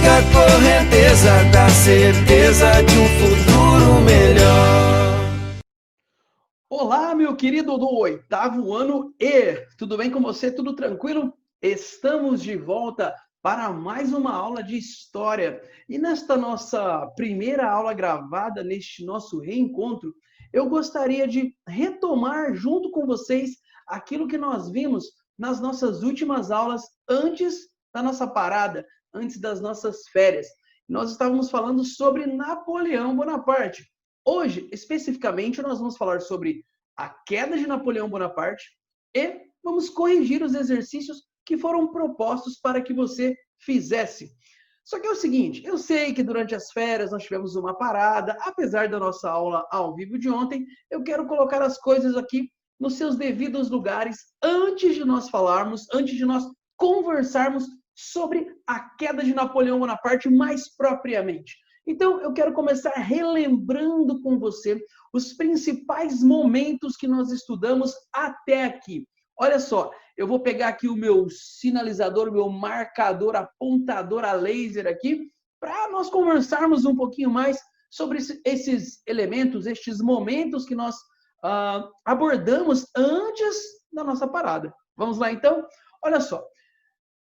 a correnteza da certeza de um futuro melhor. Olá, meu querido do 8º ano E! Tudo bem com você? Tudo tranquilo? Estamos de volta para mais uma aula de História. E nesta nossa primeira aula gravada, neste nosso reencontro, eu gostaria de retomar junto com vocês aquilo que nós vimos nas nossas últimas aulas antes da nossa parada, antes das nossas férias. Nós estávamos falando sobre Napoleão Bonaparte. Hoje, especificamente, nós vamos falar sobre a queda de Napoleão Bonaparte e vamos corrigir os exercícios que foram propostos para que você fizesse. Só que é o seguinte, eu sei que durante as férias nós tivemos uma parada, apesar da nossa aula ao vivo de ontem, eu quero colocar as coisas aqui nos seus devidos lugares antes de nós falarmos, antes de nós conversarmos sobre a queda de Napoleão Bonaparte mais propriamente. Então, eu quero começar relembrando com você os principais momentos que nós estudamos até aqui. Olha só, eu vou pegar aqui o meu sinalizador, o meu marcador, apontador a laser aqui, para nós conversarmos um pouquinho mais sobre esses elementos, estes momentos que nós abordamos antes da nossa parada. Vamos lá, então? Olha só.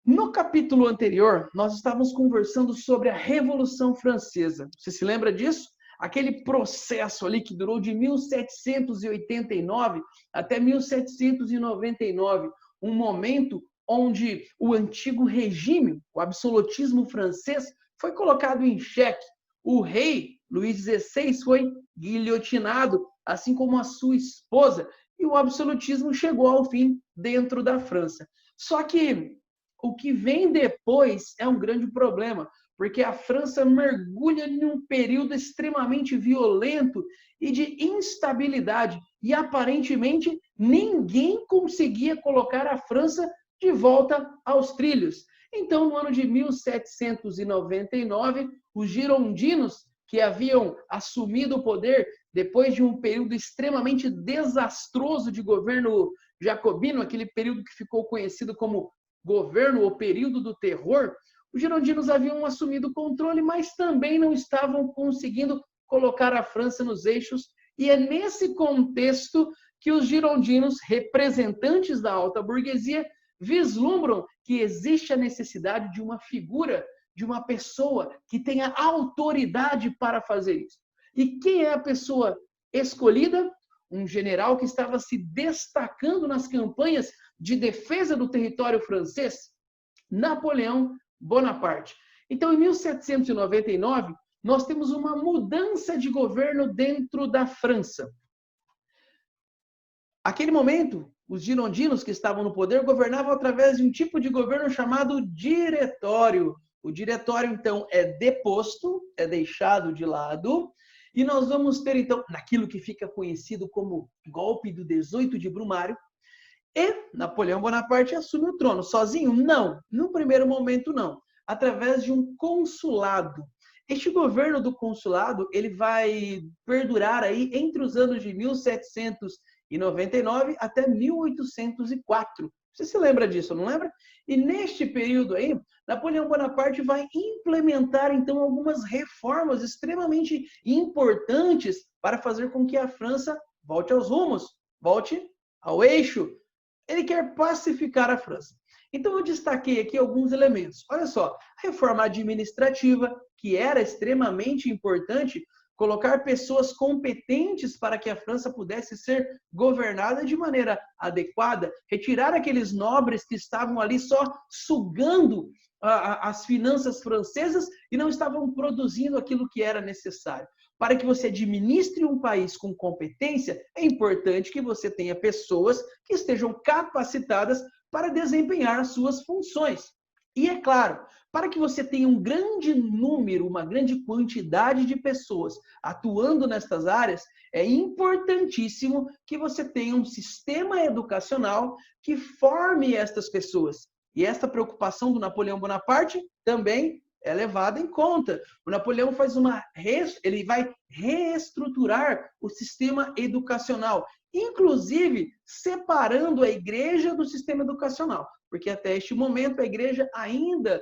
No capítulo anterior, nós estávamos conversando sobre a Revolução Francesa. Você se lembra disso? Aquele processo ali que durou de 1789 até 1799, um momento onde o antigo regime, o absolutismo francês, foi colocado em xeque. O rei Luís XVI foi guilhotinado, assim como a sua esposa, e o absolutismo chegou ao fim dentro da França. Só que o que vem depois é um grande problema, porque a França mergulha em um período extremamente violento e de instabilidade, e aparentemente ninguém conseguia colocar a França de volta aos trilhos. Então, no ano de 1799, os girondinos, que haviam assumido o poder depois de um período extremamente desastroso de governo jacobino, aquele período que ficou conhecido como governo ou período do terror, os girondinos haviam assumido o controle, mas também não estavam conseguindo colocar a França nos eixos, e é nesse contexto que os girondinos, representantes da alta burguesia, vislumbram que existe a necessidade de uma figura, de uma pessoa que tenha autoridade para fazer isso. E quem é a pessoa escolhida? Um general que estava se destacando nas campanhas de defesa do território francês, Napoleão Bonaparte. Então, em 1799, nós temos uma mudança de governo dentro da França. Naquele momento, os girondinos que estavam no poder governavam através de um tipo de governo chamado diretório. O diretório, então, é deposto, é deixado de lado, e nós vamos ter, então, naquilo que fica conhecido como golpe do 18 de Brumário, e Napoleão Bonaparte assume o trono sozinho? Não, no primeiro momento não, através de um consulado. Este governo do consulado, ele vai perdurar aí entre os anos de 1799 até 1804. Você se lembra disso, não lembra? E neste período aí, Napoleão Bonaparte vai implementar então algumas reformas extremamente importantes para fazer com que a França volte aos rumos, volte ao eixo. Ele quer pacificar a França. Então, eu destaquei aqui alguns elementos. Olha só, a reforma administrativa, que era extremamente importante, colocar pessoas competentes para que a França pudesse ser governada de maneira adequada, retirar aqueles nobres que estavam ali só sugando as finanças francesas e não estavam produzindo aquilo que era necessário. Para que você administre um país com competência, é importante que você tenha pessoas que estejam capacitadas para desempenhar as suas funções. E é claro, para que você tenha um grande número, uma grande quantidade de pessoas atuando nestas áreas, é importantíssimo que você tenha um sistema educacional que forme estas pessoas. E esta preocupação do Napoleão Bonaparte também é levada em conta. O Napoleão ele vai reestruturar o sistema educacional, inclusive separando a igreja do sistema educacional, porque até este momento a igreja ainda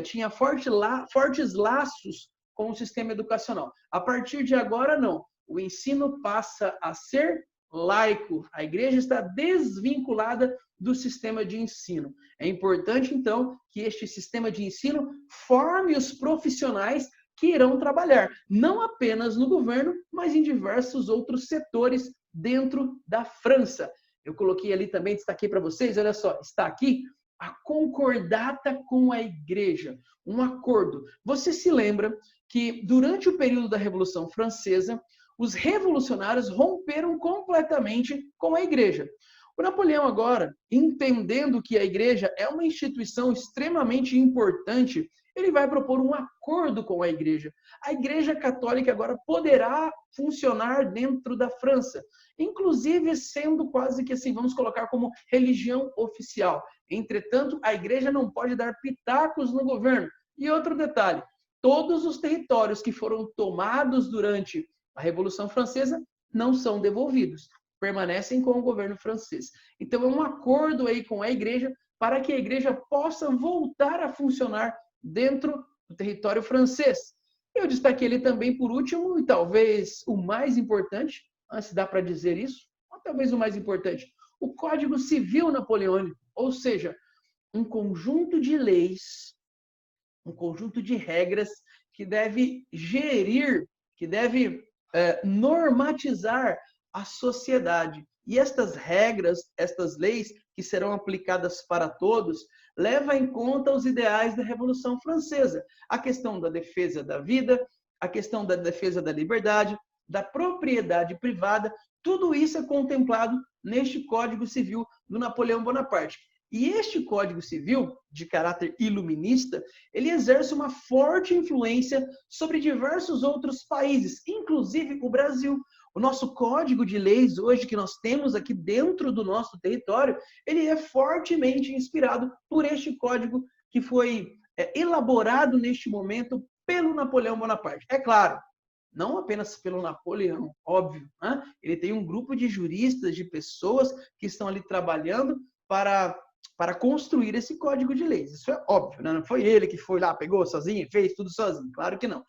tinha fortes laços com o sistema educacional. A partir de agora, não. O ensino passa a ser laico. A igreja está desvinculada do sistema de ensino. É importante, então, que este sistema de ensino forme os profissionais que irão trabalhar, não apenas no governo, mas em diversos outros setores dentro da França. Eu coloquei ali também, destaquei para vocês, olha só, está aqui a concordata com a igreja, um acordo. Você se lembra que durante o período da Revolução Francesa, os revolucionários romperam completamente com a igreja. O Napoleão agora, entendendo que a igreja é uma instituição extremamente importante, ele vai propor um acordo com a igreja. A igreja católica agora poderá funcionar dentro da França, inclusive sendo quase que assim, vamos colocar como religião oficial. Entretanto, a igreja não pode dar pitacos no governo. E outro detalhe, todos os territórios que foram tomados durante a Revolução Francesa não são devolvidos, permanecem com o governo francês. Então, é um acordo aí com a igreja para que a igreja possa voltar a funcionar dentro do território francês. Eu destaquei ele também por último, e talvez o mais importante, se dá para dizer isso, ou talvez o mais importante, o Código Civil Napoleônico, ou seja, um conjunto de leis, um conjunto de regras que deve gerir, que deve normatizar a sociedade. E estas regras, estas leis que serão aplicadas para todos, levam em conta os ideais da Revolução Francesa. A questão da defesa da vida, a questão da defesa da liberdade, da propriedade privada, tudo isso é contemplado neste Código Civil do Napoleão Bonaparte. E este Código Civil, de caráter iluminista, ele exerce uma forte influência sobre diversos outros países, inclusive o Brasil. O nosso Código de Leis hoje, que nós temos aqui dentro do nosso território, ele é fortemente inspirado por este código que foi elaborado neste momento pelo Napoleão Bonaparte. É claro, não apenas pelo Napoleão, óbvio, né? Ele tem um grupo de juristas, de pessoas que estão ali trabalhando para construir esse Código de Leis. Isso é óbvio, né? Não foi ele que foi lá, pegou sozinho, fez tudo sozinho. Claro que não.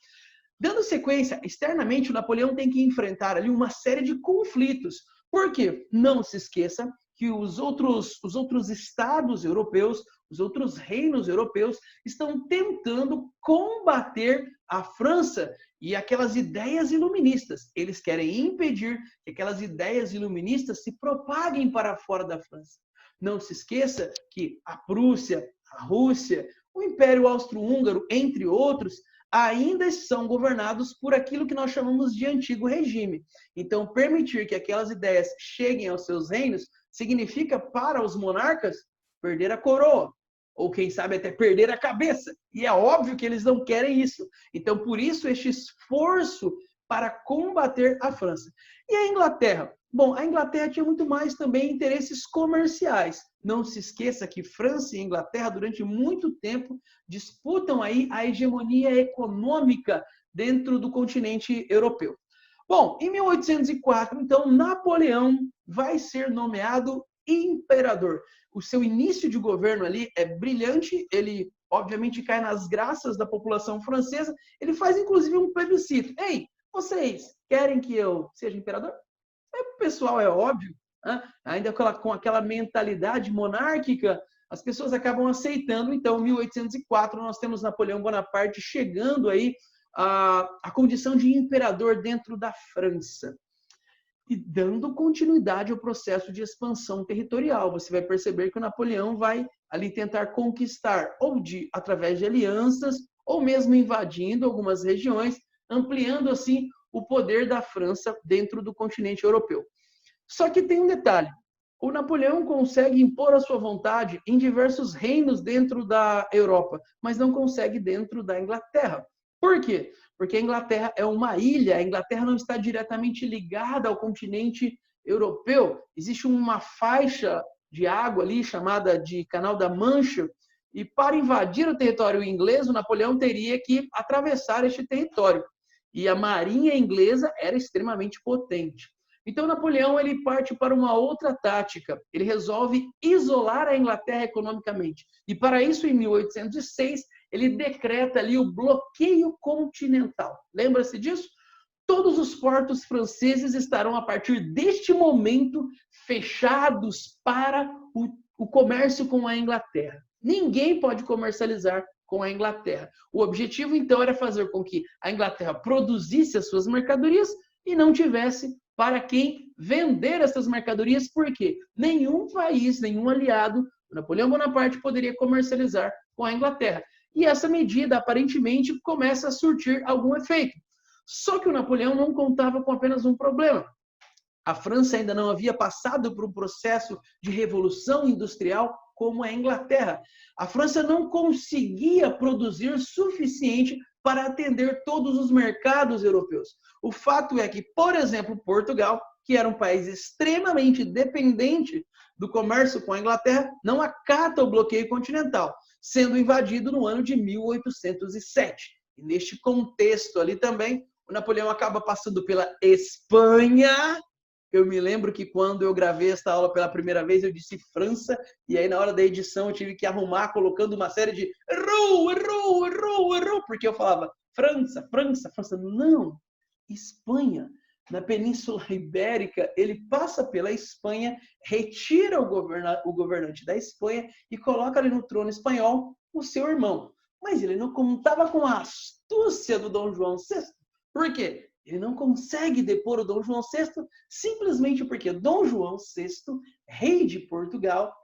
Dando sequência, externamente, o Napoleão tem que enfrentar ali uma série de conflitos. Por quê? Não se esqueça que os outros estados europeus, os outros reinos europeus, estão tentando combater a França e aquelas ideias iluministas. Eles querem impedir que aquelas ideias iluministas se propaguem para fora da França. Não se esqueça que a Prússia, a Rússia, o Império Austro-Húngaro, entre outros, ainda são governados por aquilo que nós chamamos de antigo regime. Então, permitir que aquelas ideias cheguem aos seus reinos significa, para os monarcas, perder a coroa, ou quem sabe até perder a cabeça. E é óbvio que eles não querem isso. Então, por isso, este esforço para combater a França. E a Inglaterra? Bom, a Inglaterra tinha muito mais também interesses comerciais. Não se esqueça que França e Inglaterra, durante muito tempo, disputam aí a hegemonia econômica dentro do continente europeu. Bom, em 1804, então, Napoleão vai ser nomeado imperador. O seu início de governo ali é brilhante, ele obviamente cai nas graças da população francesa, ele faz inclusive um plebiscito. Ei, vocês querem que eu seja imperador? O pessoal é óbvio, né? Ainda com aquela mentalidade monárquica, as pessoas acabam aceitando. Então, em 1804, nós temos Napoleão Bonaparte chegando aí à condição de imperador dentro da França e dando continuidade ao processo de expansão territorial. Você vai perceber que o Napoleão vai ali tentar conquistar, através de alianças, ou mesmo invadindo algumas regiões, ampliando assim o poder da França dentro do continente europeu. Só que tem um detalhe, o Napoleão consegue impor a sua vontade em diversos reinos dentro da Europa, mas não consegue dentro da Inglaterra. Por quê? Porque a Inglaterra é uma ilha, a Inglaterra não está diretamente ligada ao continente europeu. Existe uma faixa de água ali chamada de Canal da Mancha, e para invadir o território inglês, o Napoleão teria que atravessar este território. E a marinha inglesa era extremamente potente. Então, Napoleão ele parte para uma outra tática. Ele resolve isolar a Inglaterra economicamente. E para isso, em 1806, ele decreta ali o bloqueio continental. Lembra-se disso? Todos os portos franceses estarão, a partir deste momento, fechados para o comércio com a Inglaterra. Ninguém pode comercializar com a Inglaterra. O objetivo, então, era fazer com que a Inglaterra produzisse as suas mercadorias e não tivesse para quem vender essas mercadorias, porque nenhum país, nenhum aliado, Napoleão Bonaparte poderia comercializar com a Inglaterra. E essa medida, aparentemente, começa a surtir algum efeito. Só que o Napoleão não contava com apenas um problema. A França ainda não havia passado por um processo de revolução industrial como a Inglaterra. A França não conseguia produzir suficiente para atender todos os mercados europeus. O fato é que, por exemplo, Portugal, que era um país extremamente dependente do comércio com a Inglaterra, não acata o bloqueio continental, sendo invadido no ano de 1807. E neste contexto ali também, o Napoleão acaba passando pela Espanha. Eu me lembro que quando eu gravei esta aula pela primeira vez, eu disse França, e aí na hora da edição eu tive que arrumar, colocando uma série de errou, porque eu falava França, França, França. Não, Espanha. Na Península Ibérica, ele passa pela Espanha, retira o governante da Espanha e coloca ali no trono espanhol o seu irmão. Mas ele não contava com a astúcia do Dom João VI. Por quê? Ele não consegue depor o Dom João VI simplesmente porque Dom João VI, rei de Portugal,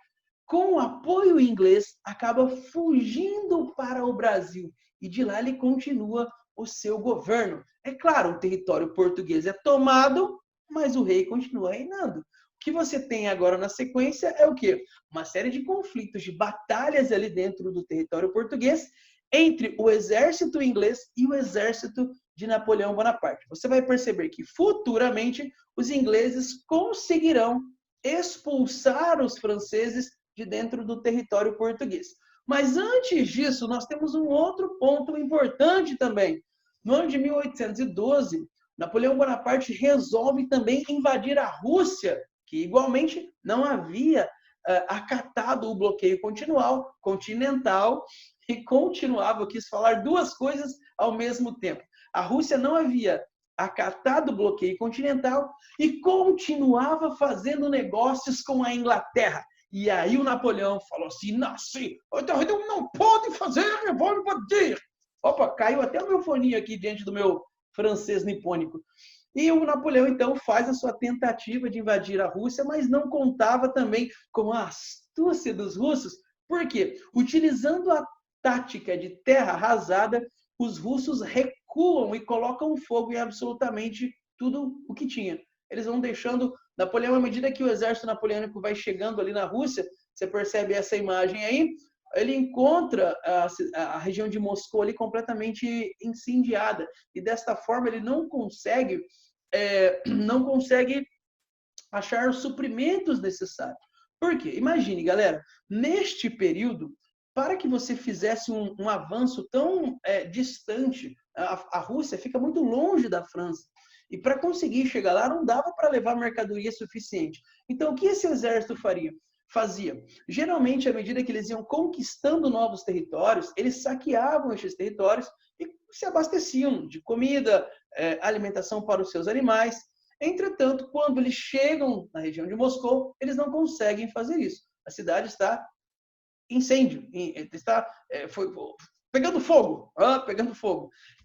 com o apoio inglês, acaba fugindo para o Brasil. E de lá ele continua o seu governo. É claro, o território português é tomado, mas o rei continua reinando. O que você tem agora na sequência é o quê? Uma série de conflitos, de batalhas ali dentro do território português, entre o exército inglês e o exército de Napoleão Bonaparte. Você vai perceber que futuramente os ingleses conseguirão expulsar os franceses de dentro do território português. Mas antes disso, nós temos um outro ponto importante também. No ano de 1812, Napoleão Bonaparte resolve também invadir a Rússia, que igualmente não havia acatado o bloqueio continental e continuava, eu quis falar duas coisas ao mesmo tempo. A Rússia não havia acatado o bloqueio continental e continuava fazendo negócios com a Inglaterra. E aí o Napoleão falou assim, não pode fazer, eu vou invadir. Opa, caiu até o meu fone aqui diante do meu francês nipônico. E o Napoleão, então, faz a sua tentativa de invadir a Rússia, mas não contava também com a astúcia dos russos. Por quê? Utilizando a tática de terra arrasada, os russos recuam e colocam fogo em absolutamente tudo o que tinha. Eles vão deixando Napoleão, à medida que o exército napoleônico vai chegando ali na Rússia, você percebe essa imagem aí, ele encontra a região de Moscou ali completamente incendiada. E desta forma ele não consegue achar os suprimentos necessários. Por quê? Imagine, galera, neste período, para que você fizesse um avanço tão distante, a Rússia fica muito longe da França. E para conseguir chegar lá, não dava para levar mercadoria suficiente. Então, o que esse exército fazia? Geralmente, à medida que eles iam conquistando novos territórios, eles saqueavam esses territórios e se abasteciam de comida, alimentação para os seus animais. Entretanto, quando eles chegam na região de Moscou, eles não conseguem fazer isso. A cidade está incêndio, está pegando fogo.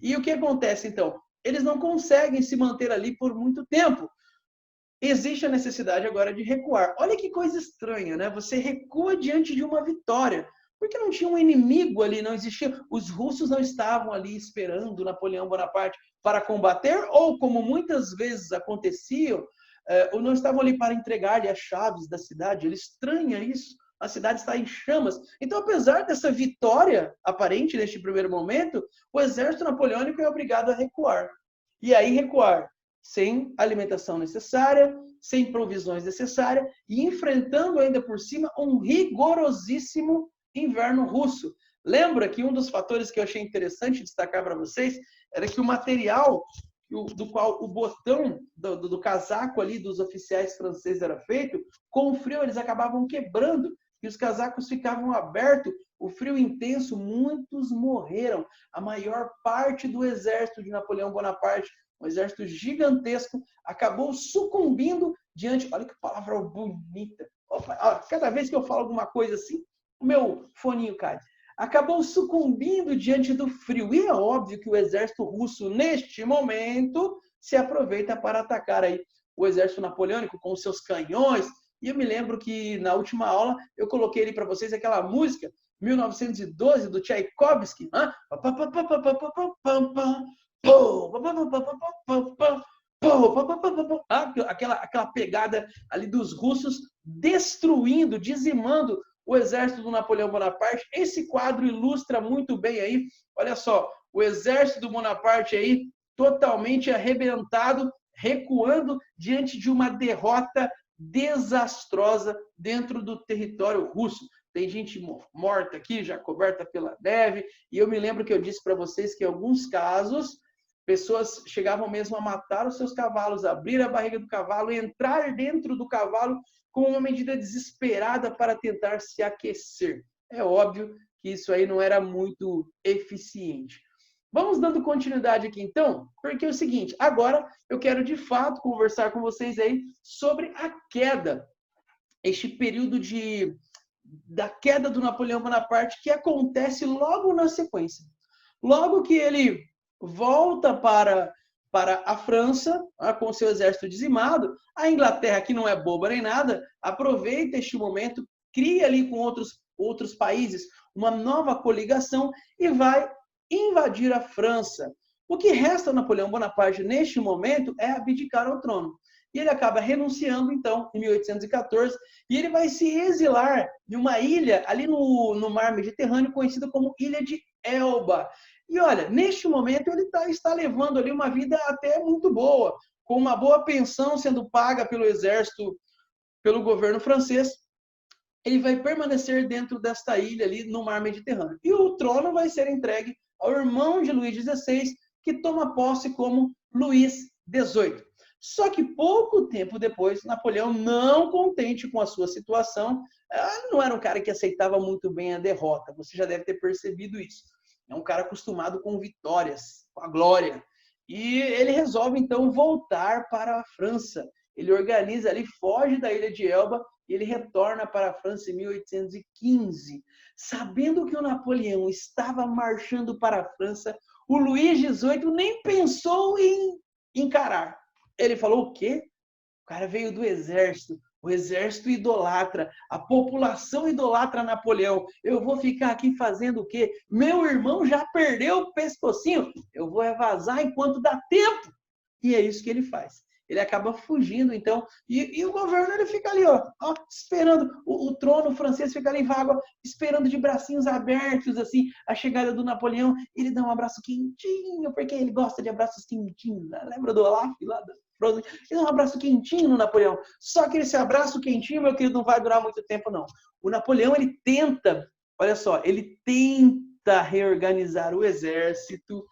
E o que acontece, então? Eles não conseguem se manter ali por muito tempo. Existe a necessidade agora de recuar. Olha que coisa estranha, né? Você recua diante de uma vitória, porque não tinha um inimigo ali, não existia. Os russos não estavam ali esperando Napoleão Bonaparte para combater, ou como muitas vezes acontecia, ou não estavam ali para entregar-lhe as chaves da cidade. Ele estranha isso. A cidade está em chamas. Então, apesar dessa vitória aparente neste primeiro momento, o exército napoleônico é obrigado a recuar. E aí recuar sem alimentação necessária, sem provisões necessárias e enfrentando ainda por cima um rigorosíssimo inverno russo. Lembra que um dos fatores que eu achei interessante destacar para vocês era que o material do qual o botão do casaco ali dos oficiais franceses era feito, com o frio eles acabavam quebrando e os casacos ficavam abertos, o frio intenso, muitos morreram. A maior parte do exército de Napoleão Bonaparte, um exército gigantesco, acabou sucumbindo diante... Olha que palavra bonita. Opa, cada vez que eu falo alguma coisa assim, o meu foninho cai. Acabou sucumbindo diante do frio. E é óbvio que o exército russo, neste momento, se aproveita para atacar aí o exército napoleônico com os seus canhões. E eu me lembro que na última aula eu coloquei ali para vocês aquela música 1912 do Tchaikovsky, aquela pegada ali dos russos destruindo, dizimando o exército do Napoleão Bonaparte. Esse quadro ilustra muito bem aí, olha só, o exército do Bonaparte aí totalmente arrebentado, recuando diante de uma derrota desastrosa dentro do território russo. Tem gente morta aqui, já coberta pela neve, e eu me lembro que eu disse para vocês que em alguns casos pessoas chegavam mesmo a matar os seus cavalos, abrir a barriga do cavalo, entrar dentro do cavalo com uma medida desesperada para tentar se aquecer. É óbvio que isso aí não era muito eficiente. Vamos dando continuidade aqui então, porque é o seguinte, agora eu quero de fato conversar com vocês aí sobre a queda, este período da queda do Napoleão Bonaparte que acontece logo na sequência. Logo que ele volta para a França, com seu exército dizimado, a Inglaterra, que não é boba nem nada, aproveita este momento, cria ali com outros países uma nova coligação e vai invadir a França. O que resta a Napoleão Bonaparte neste momento é abdicar ao trono. E ele acaba renunciando, então, em 1814, e ele vai se exilar em uma ilha ali no mar Mediterrâneo, conhecida como Ilha de Elba. E olha, neste momento ele está levando ali uma vida até muito boa, com uma boa pensão sendo paga pelo exército, pelo governo francês. Ele vai permanecer dentro desta ilha ali no mar Mediterrâneo. E o trono vai ser entregue ao irmão de Luís XVI, que toma posse como Luís XVIII. Só que pouco tempo depois, Napoleão, não contente com a sua situação, não era um cara que aceitava muito bem a derrota. Você já deve ter percebido isso. É um cara acostumado com vitórias, com a glória. E ele resolve, então, voltar para a França. Ele organiza ali, foge da ilha de Elba e ele retorna para a França em 1815. Sabendo que o Napoleão estava marchando para a França, o Luís XVIII nem pensou em encarar. Ele falou o quê? O cara veio do exército. O exército idolatra, a população idolatra Napoleão. Eu vou ficar aqui fazendo o quê? Meu irmão já perdeu o pescocinho. Eu vou vazar enquanto dá tempo. E é isso que ele faz. Ele acaba fugindo, então, e o governo ele fica ali, ó esperando, o trono francês fica ali vago, esperando de bracinhos abertos, assim, a chegada do Napoleão. Ele dá um abraço quentinho, porque ele gosta de abraços quentinhos, né? Lembra do Olaf lá da Frozen? Ele dá um abraço quentinho no Napoleão. Só que esse abraço quentinho, meu querido, não vai durar muito tempo, não. O Napoleão, ele tenta, olha só, ele tenta reorganizar o exército,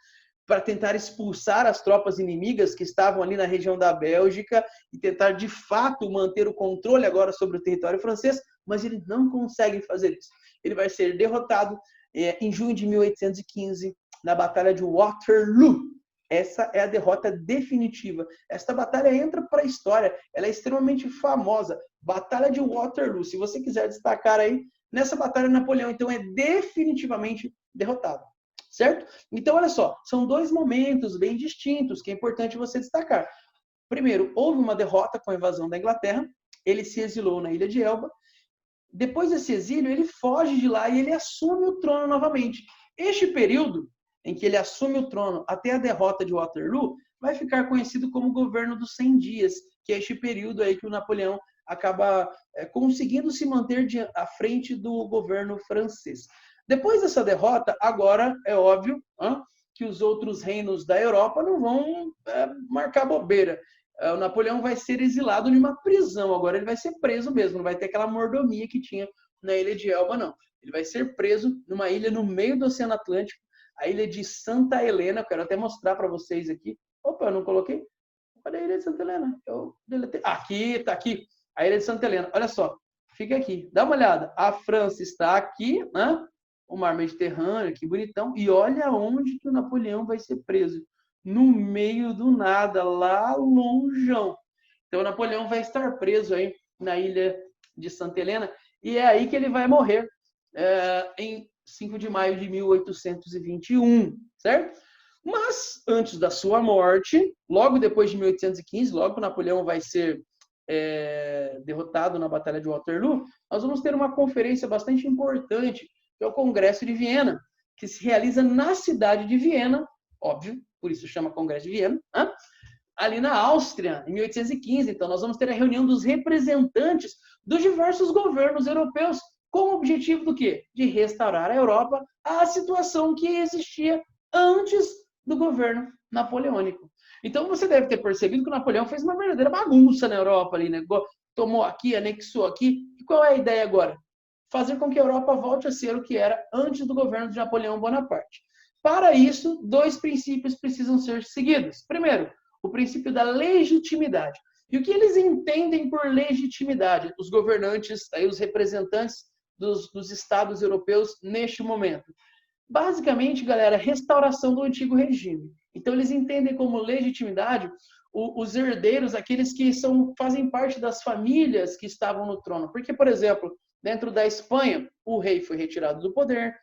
para tentar expulsar as tropas inimigas que estavam ali na região da Bélgica e tentar, de fato, manter o controle agora sobre o território francês, mas ele não consegue fazer isso. Ele vai ser derrotado em junho de 1815, na Batalha de Waterloo. Essa é a derrota definitiva. Esta batalha entra para a história, ela é extremamente famosa. Batalha de Waterloo. Se você quiser destacar aí, nessa batalha, Napoleão, então, é definitivamente derrotado. Certo? Então, olha só, são dois momentos bem distintos que é importante você destacar. Primeiro, houve uma derrota com a invasão da Inglaterra, ele se exilou na Ilha de Elba. Depois desse exílio, ele foge de lá e ele assume o trono novamente. Este período em que ele assume o trono até a derrota de Waterloo vai ficar conhecido como governo dos 100 dias, que é este período aí que o Napoleão acaba conseguindo se manter à frente do governo francês. Depois dessa derrota, agora é óbvio que os outros reinos da Europa não vão marcar bobeira. O Napoleão vai ser exilado em uma prisão, agora ele vai ser preso mesmo, não vai ter aquela mordomia que tinha na Ilha de Elba, não. Ele vai ser preso numa ilha no meio do Oceano Atlântico, a ilha de Santa Helena. Quero até mostrar para vocês aqui. Opa, eu não coloquei? Cadê a ilha de Santa Helena? Eu deletei. Aqui, tá aqui. A ilha de Santa Helena. Olha só, fica aqui. Dá uma olhada. A França está aqui, né? o mar Mediterrâneo, que bonitão. E olha onde que o Napoleão vai ser preso. No meio do nada, lá longeão. Então, o Napoleão vai estar preso aí na ilha de Santa Helena. E é aí que ele vai morrer, em 5 de maio de 1821, certo? Mas, antes da sua morte, logo depois de 1815, logo que o Napoleão vai ser derrotado na Batalha de Waterloo, nós vamos ter uma conferência bastante importante, que é o Congresso de Viena, que se realiza na cidade de Viena, óbvio, por isso chama Congresso de Viena, ali na Áustria, em 1815. Então, nós vamos ter a reunião dos representantes dos diversos governos europeus, com o objetivo do quê? De restaurar a Europa à situação que existia antes do governo napoleônico. Então, você deve ter percebido que o Napoleão fez uma verdadeira bagunça na Europa ali, né? Tomou aqui, anexou aqui. E qual é a ideia agora? Fazer com que a Europa volte a ser o que era antes do governo de Napoleão Bonaparte. Para isso, 2 princípios precisam ser seguidos. Primeiro, o princípio da legitimidade. E o que eles entendem por legitimidade? Os governantes, aí, os representantes dos estados europeus neste momento. Basicamente, galera, restauração do antigo regime. Então, eles entendem como legitimidade os herdeiros, aqueles que fazem parte das famílias que estavam no trono. Porque, por exemplo, dentro da Espanha, o rei foi retirado do poder.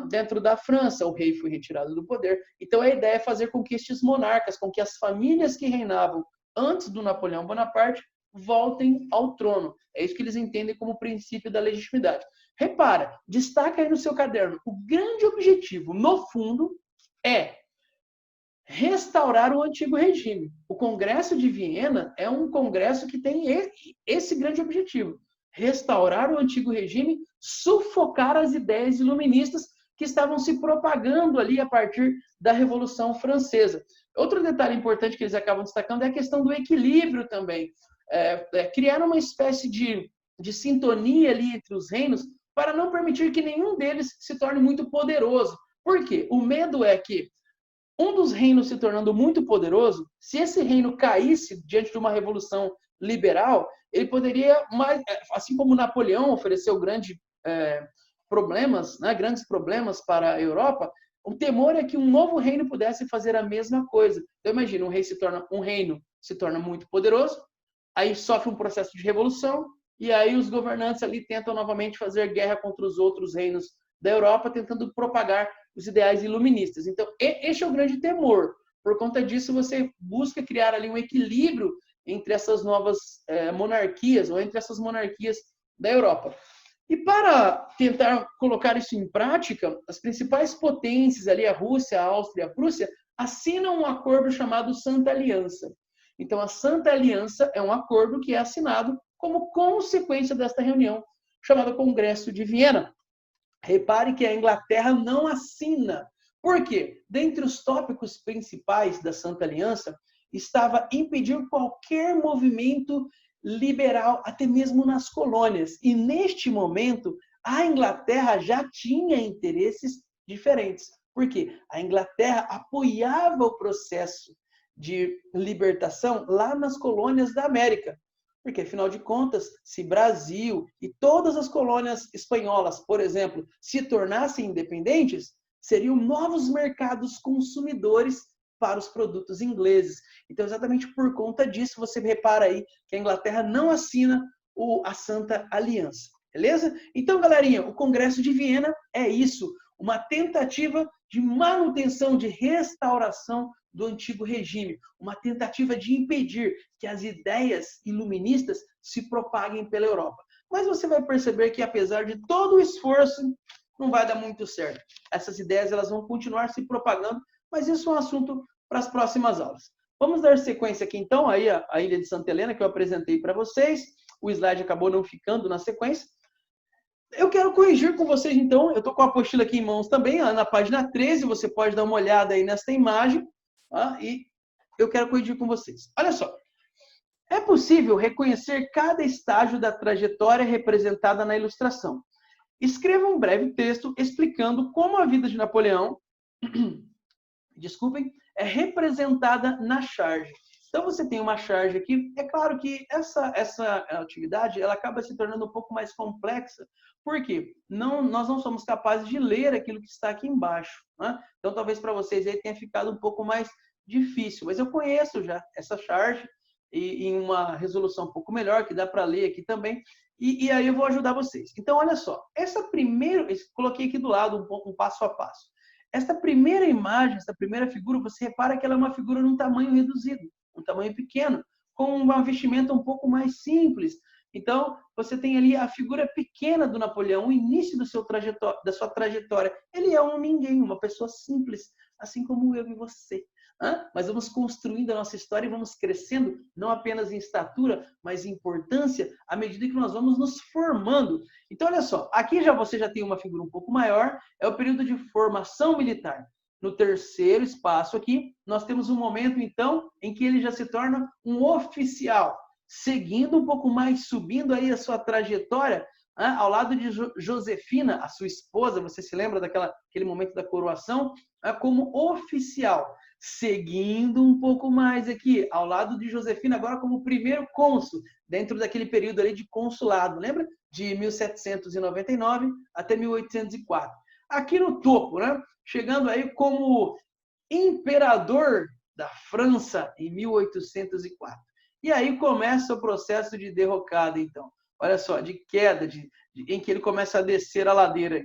Dentro da França, o rei foi retirado do poder. Então, a ideia é fazer com que estes monarcas, com que as famílias que reinavam antes do Napoleão Bonaparte, voltem ao trono. É isso que eles entendem como princípio da legitimidade. Repara, destaca aí no seu caderno, o grande objetivo, no fundo, é restaurar o antigo regime. O Congresso de Viena é um congresso que tem esse grande objetivo: restaurar o antigo regime, sufocar as ideias iluministas que estavam se propagando ali a partir da Revolução Francesa. Outro detalhe importante que eles acabam destacando é a questão do equilíbrio também. Criar uma espécie de sintonia ali entre os reinos para não permitir que nenhum deles se torne muito poderoso. Por quê? O medo é que um dos reinos se tornando muito poderoso, se esse reino caísse diante de uma revolução liberal, ele poderia, assim como Napoleão ofereceu grandes problemas para a Europa, o temor é que um novo reino pudesse fazer a mesma coisa. Então, imagina, um reino se torna muito poderoso, aí sofre um processo de revolução, e aí os governantes ali tentam novamente fazer guerra contra os outros reinos da Europa, tentando propagar os ideais iluministas. Então, este é o grande temor. Por conta disso, você busca criar ali um equilíbrio entre essas novas monarquias, ou entre essas monarquias da Europa. E para tentar colocar isso em prática, as principais potências ali, a Rússia, a Áustria e a Prússia, assinam um acordo chamado Santa Aliança. Então, a Santa Aliança é um acordo que é assinado como consequência desta reunião, chamada Congresso de Viena. Repare que a Inglaterra não assina. Por quê? Dentre os tópicos principais da Santa Aliança, estava impedir qualquer movimento liberal, até mesmo nas colônias. E neste momento, a Inglaterra já tinha interesses diferentes. Por quê? A Inglaterra apoiava o processo de libertação lá nas colônias da América. Porque, afinal de contas, se Brasil e todas as colônias espanholas, por exemplo, se tornassem independentes, seriam novos mercados consumidores para os produtos ingleses. Então, exatamente por conta disso, você repara aí que a Inglaterra não assina a Santa Aliança. Beleza? Então, galerinha, o Congresso de Viena é isso, uma tentativa de manutenção, de restauração do antigo regime, uma tentativa de impedir que as ideias iluministas se propaguem pela Europa. Mas você vai perceber que, apesar de todo o esforço, não vai dar muito certo. Essas ideias elas vão continuar se propagando, mas isso é um assunto para as próximas aulas. Vamos dar sequência aqui, então, aí a Ilha de Santa Helena, que eu apresentei para vocês. O slide acabou não ficando na sequência. Eu quero corrigir com vocês, então, eu estou com a apostila aqui em mãos também, na página 13, você pode dar uma olhada aí nesta imagem, e eu quero corrigir com vocês. Olha só, é possível reconhecer cada estágio da trajetória representada na ilustração. Escreva um breve texto explicando como a vida de Napoleão, é representada na charge. Então você tem uma charge aqui. É claro que essa atividade ela acaba se tornando um pouco mais complexa. Por quê? Nós não somos capazes de ler aquilo que está aqui embaixo, né? Então talvez para vocês aí tenha ficado um pouco mais difícil. Mas eu conheço já essa charge e em uma resolução um pouco melhor, que dá para ler aqui também. E aí eu vou ajudar vocês. Então, olha só. Essa primeira, coloquei aqui do lado um passo a passo. Essa primeira imagem, essa primeira figura, você repara que ela é uma figura num tamanho reduzido, um tamanho pequeno, com uma vestimenta um pouco mais simples. Então, você tem ali a figura pequena do Napoleão, o início da sua trajetória. Ele é um ninguém, uma pessoa simples, assim como eu e você. Mas vamos construindo a nossa história e vamos crescendo, não apenas em estatura, mas em importância, à medida que nós vamos nos formando. Então, olha só, aqui você já tem uma figura um pouco maior, é o período de formação militar. No terceiro espaço aqui, nós temos um momento, então, em que ele já se torna um oficial, seguindo um pouco mais, subindo aí a sua trajetória, ao lado de Josefina, a sua esposa, você se lembra daquele momento da coroação, como oficial. Seguindo um pouco mais aqui, ao lado de Josefina, agora como primeiro cônsul, dentro daquele período ali de consulado, lembra? De 1799 até 1804. Aqui no topo, né? Chegando aí como imperador da França em 1804. E aí começa o processo de derrocada, então. Olha só, de queda, em que ele começa a descer a ladeira.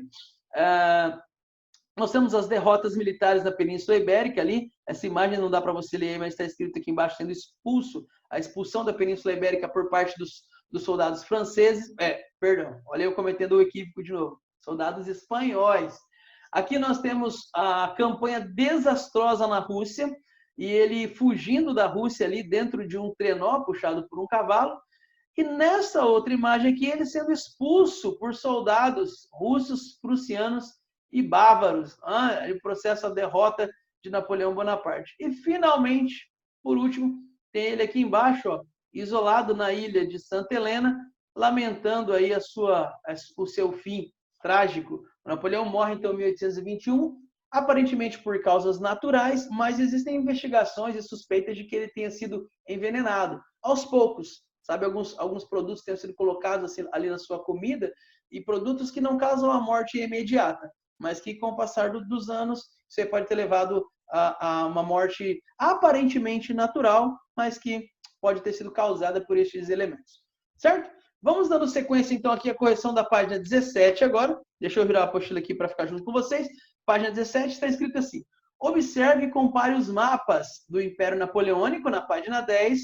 Nós temos as derrotas militares na Península Ibérica ali. Essa imagem não dá para você ler, mas está escrito aqui embaixo, sendo expulso, a expulsão da Península Ibérica por parte dos soldados franceses. Perdão, olha eu cometendo o equívoco de novo. Soldados espanhóis. Aqui nós temos a campanha desastrosa na Rússia, e ele fugindo da Rússia ali dentro de um trenó puxado por um cavalo. E nessa outra imagem aqui, ele sendo expulso por soldados russos, prussianos e bávaros. Ele processa a derrota de Napoleão Bonaparte. E, finalmente, por último, tem ele aqui embaixo, ó, isolado na ilha de Santa Helena, lamentando aí o seu fim trágico. O Napoleão morre, então, em 1821, aparentemente por causas naturais, mas existem investigações e suspeitas de que ele tenha sido envenenado. Aos poucos, sabe, alguns produtos tenham sido colocados assim, ali na sua comida, e produtos que não causam a morte imediata, mas que com o passar dos anos, você pode ter levado a uma morte aparentemente natural, mas que pode ter sido causada por estes elementos. Certo? Vamos dando sequência, então, aqui a correção da página 17 agora. Deixa eu virar a apostila aqui para ficar junto com vocês. Página 17 está escrito assim: observe e compare os mapas do Império Napoleônico, na página 10,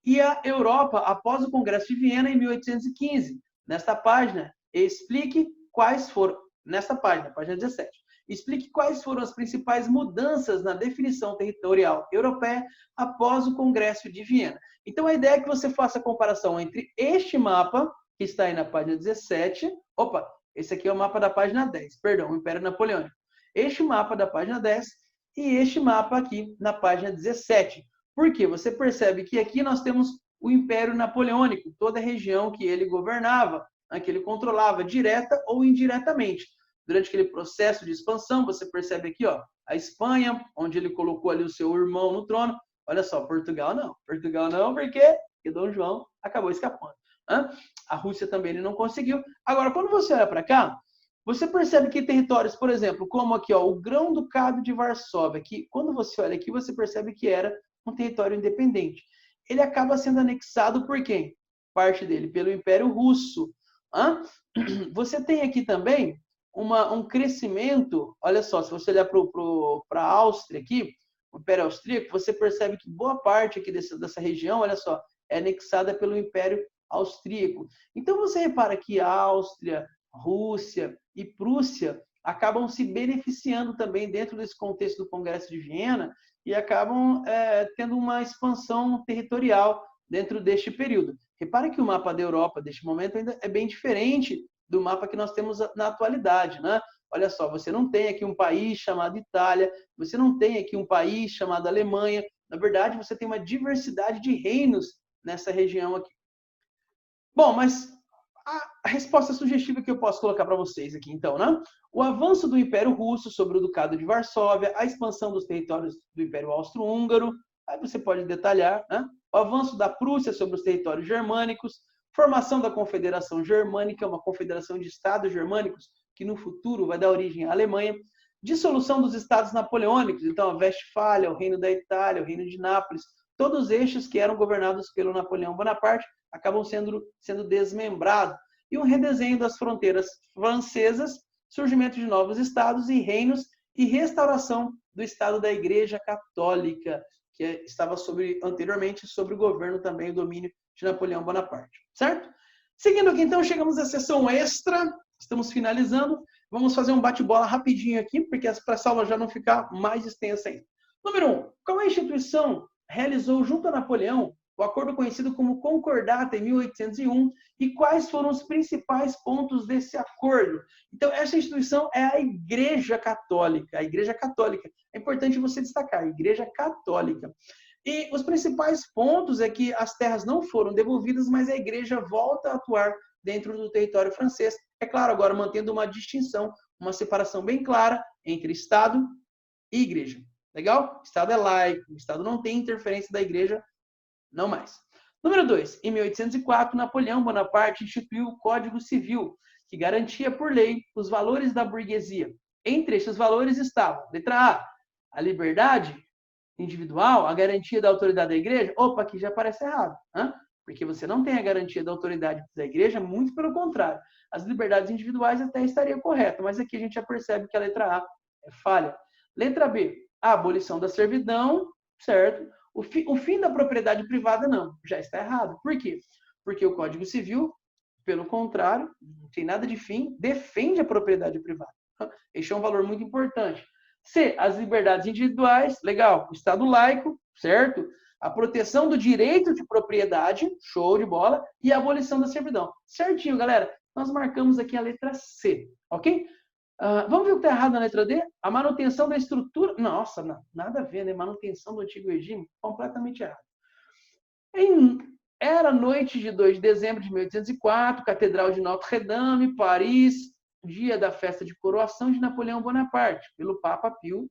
e a Europa após o Congresso de Viena em 1815. Nesta página, explique quais foram... Nesta página 17. Explique quais foram as principais mudanças na definição territorial europeia após o Congresso de Viena. Então, a ideia é que você faça a comparação entre este mapa, que está aí na página 17. Opa, esse aqui é o mapa da página 10, perdão, o Império Napoleônico. Este mapa da página 10 e este mapa aqui na página 17. Por quê? Você percebe que aqui nós temos o Império Napoleônico, toda a região que ele governava, que ele controlava direta ou indiretamente. Durante aquele processo de expansão, você percebe aqui, ó, a Espanha, onde ele colocou ali o seu irmão no trono. Olha só, Portugal não. Portugal não, por quê? Porque Dom João acabou escapando. A Rússia também ele não conseguiu. Agora, quando você olha para cá, você percebe que territórios, por exemplo, como aqui, ó, o Grão-Ducado de Varsóvia, que quando você olha aqui, você percebe que era um território independente. Ele acaba sendo anexado por quem? Parte dele, pelo Império Russo. Você tem aqui também um crescimento, olha só, se você olhar para a Áustria aqui, o Império Austríaco, você percebe que boa parte aqui dessa região, olha só, é anexada pelo Império Austríaco. Então você repara que a Áustria, Rússia e Prússia acabam se beneficiando também dentro desse contexto do Congresso de Viena e acabam tendo uma expansão territorial dentro deste período. Repare que o mapa da Europa, deste momento, ainda é bem diferente do mapa que nós temos na atualidade, né? Olha só, você não tem aqui um país chamado Itália, você não tem aqui um país chamado Alemanha. Na verdade, você tem uma diversidade de reinos nessa região aqui. Bom, mas a resposta sugestiva que eu posso colocar para vocês aqui, então, né? O avanço do Império Russo sobre o Ducado de Varsóvia, a expansão dos territórios do Império Austro-Húngaro, Aí você pode detalhar, né? O avanço da Prússia sobre os territórios germânicos, formação da Confederação Germânica, uma confederação de estados germânicos, que no futuro vai dar origem à Alemanha, dissolução dos estados napoleônicos, então a Westfália, o Reino da Itália, o Reino de Nápoles, todos estes que eram governados pelo Napoleão Bonaparte acabam sendo desmembrados. E um redesenho das fronteiras francesas, surgimento de novos estados e reinos e restauração do Estado da Igreja Católica, que estava anteriormente sobre o governo também, o domínio de Napoleão Bonaparte, certo? Seguindo aqui, então, chegamos à sessão extra, estamos finalizando. Vamos fazer um bate-bola rapidinho aqui, porque para essa aula já não ficar mais extensa ainda. Número 1. Qual a instituição realizou junto a Napoleão o acordo conhecido como Concordata em 1801 e quais foram os principais pontos desse acordo? Então, essa instituição é a Igreja Católica. A Igreja Católica. É importante você destacar, a Igreja Católica. E os principais pontos é que as terras não foram devolvidas, mas a Igreja volta a atuar dentro do território francês. É claro, agora mantendo uma distinção, uma separação bem clara entre Estado e Igreja. Legal? O Estado é laico, o Estado não tem interferência da Igreja, não mais. Número 2. Em 1804, Napoleão Bonaparte instituiu o Código Civil, que garantia por lei os valores da burguesia. Entre esses valores estavam, letra A, a liberdade individual, a garantia da autoridade da igreja. Opa, aqui já parece errado, né? Porque você não tem a garantia da autoridade da igreja, muito pelo contrário. As liberdades individuais até estaria correta, mas aqui a gente já percebe que a letra A é falha. Letra B, a abolição da servidão, certo? O fim da propriedade privada, não, já está errado. Por quê? Porque o Código Civil, pelo contrário, não tem nada de fim, defende a propriedade privada. Este é um valor muito importante. C, as liberdades individuais, legal, o Estado laico, certo? A proteção do direito de propriedade, show de bola, e a abolição da servidão. Certinho, galera. Nós marcamos aqui a letra C, ok? Vamos ver o que está errado na letra D? A manutenção da estrutura... Nossa, não, nada a ver, né? Manutenção do antigo regime, completamente errado. Era noite de 2 de dezembro de 1804, Catedral de Notre-Dame, Paris, dia da festa de coroação de Napoleão Bonaparte, pelo Papa Pio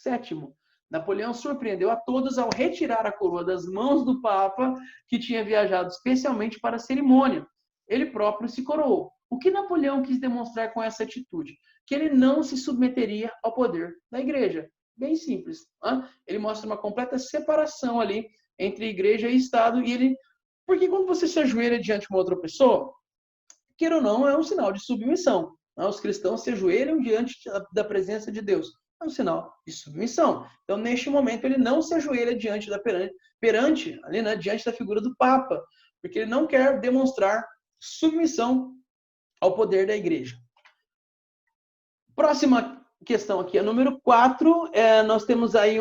VII. Napoleão surpreendeu a todos ao retirar a coroa das mãos do Papa, que tinha viajado especialmente para a cerimônia. Ele próprio se coroou. O que Napoleão quis demonstrar com essa atitude? Que ele não se submeteria ao poder da igreja. Bem simples. Ele mostra uma completa separação ali entre igreja e Estado. Porque quando você se ajoelha diante de uma outra pessoa, queira ou não, é um sinal de submissão. Os cristãos se ajoelham diante da presença de Deus. É um sinal de submissão. Então, neste momento, ele não se ajoelha diante da figura do Papa, porque ele não quer demonstrar submissão ao poder da igreja. Próxima questão aqui, a número 4. Nós temos aí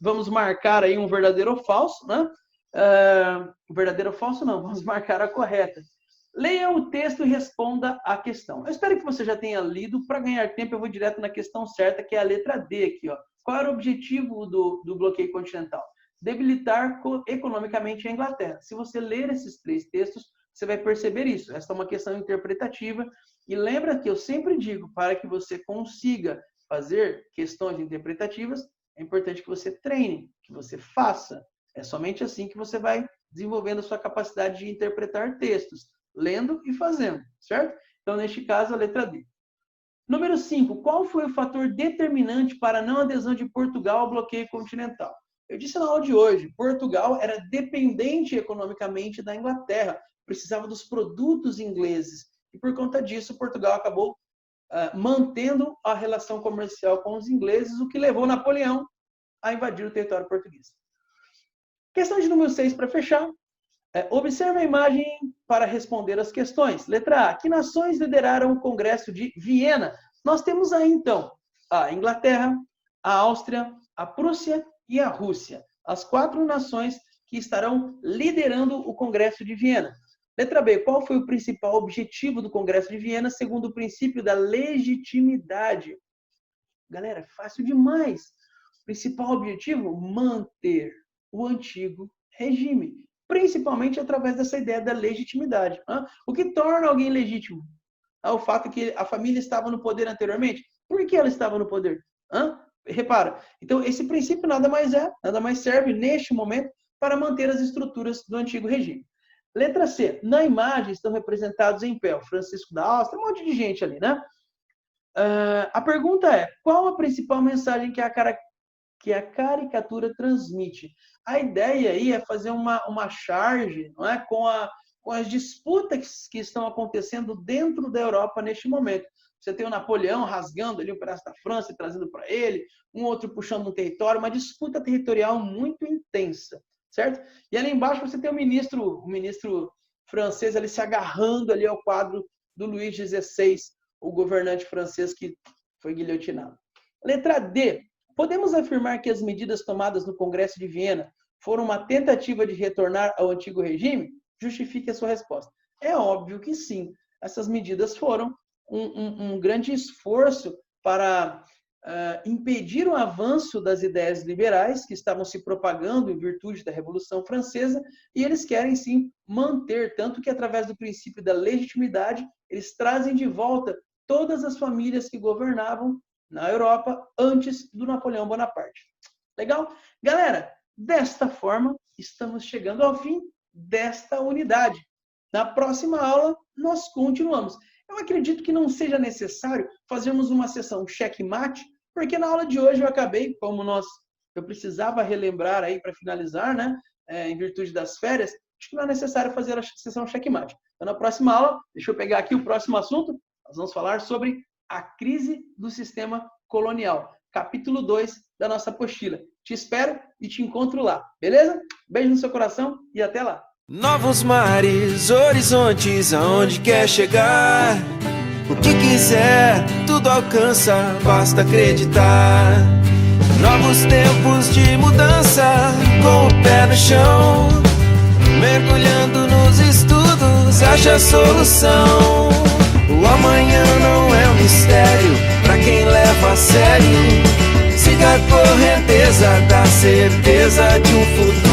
vamos marcar aí um verdadeiro ou falso, né? Verdadeiro ou falso não, vamos marcar a correta. Leia o texto e responda a questão. Eu espero que você já tenha lido. Para ganhar tempo, eu vou direto na questão certa, que é a letra D aqui. Ó. Qual era o objetivo do bloqueio continental? Debilitar economicamente a Inglaterra. Se você ler esses 3 textos, você vai perceber isso. Essa é uma questão interpretativa. E lembra que eu sempre digo, para que você consiga fazer questões interpretativas, é importante que você treine, que você faça. É somente assim que você vai desenvolvendo a sua capacidade de interpretar textos, lendo e fazendo, certo? Então, neste caso, a letra D. Número 5. Qual foi o fator determinante para a não adesão de Portugal ao bloqueio continental? Eu disse na aula de hoje, Portugal era dependente economicamente da Inglaterra, precisava dos produtos ingleses. E por conta disso, Portugal acabou mantendo a relação comercial com os ingleses, o que levou Napoleão a invadir o território português. Questão de número 6 para fechar. Observe a imagem para responder as questões. Letra A. Que nações lideraram o Congresso de Viena? Nós temos aí, então, a Inglaterra, a Áustria, a Prússia e a Rússia. As 4 nações que estarão liderando o Congresso de Viena. Letra B. Qual foi o principal objetivo do Congresso de Viena, segundo o princípio da legitimidade? Galera, é fácil demais. O principal objetivo? Manter o antigo regime. Principalmente através dessa ideia da legitimidade. O que torna alguém legítimo? O fato que a família estava no poder anteriormente. Por que ela estava no poder? Repara, então esse princípio nada mais serve neste momento para manter as estruturas do antigo regime. Letra C. Na imagem estão representados em pé o Francisco da Áustria, um monte de gente ali, né? A pergunta é, qual a principal mensagem que a caricatura transmite? A ideia aí é fazer uma charge, não é? com as disputas que estão acontecendo dentro da Europa neste momento. Você tem o Napoleão rasgando ali um pedaço da França e trazendo para ele, um outro puxando um território, uma disputa territorial muito intensa, certo? E ali embaixo você tem o ministro francês ali se agarrando ali ao quadro do Luís XVI, o governante francês que foi guilhotinado. Letra D. Podemos afirmar que as medidas tomadas no Congresso de Viena foram uma tentativa de retornar ao antigo regime? Justifique a sua resposta. É óbvio que sim. Essas medidas foram um grande esforço para impedir o avanço das ideias liberais que estavam se propagando em virtude da Revolução Francesa, e eles querem sim manter, tanto que através do princípio da legitimidade, eles trazem de volta todas as famílias que governavam na Europa antes do Napoleão Bonaparte. Legal? Galera, desta forma, estamos chegando ao fim desta unidade. Na próxima aula, nós continuamos. Eu acredito que não seja necessário fazermos uma sessão checkmate, porque na aula de hoje eu acabei, eu precisava relembrar aí para finalizar, né, em virtude das férias, acho que não é necessário fazer a sessão checkmate. Então, na próxima aula, deixa eu pegar aqui o próximo assunto, nós vamos falar sobre a crise do sistema colonial, capítulo 2 da nossa apostila. Te espero e te encontro lá, beleza? Beijo no seu coração e até lá! Novos mares, horizontes, aonde quer chegar. O que quiser, tudo alcança, basta acreditar. Novos tempos de mudança, com o pé no chão. Mergulhando nos estudos, acha a solução. O amanhã não é um mistério, pra quem leva a sério. Siga a correnteza da certeza de um futuro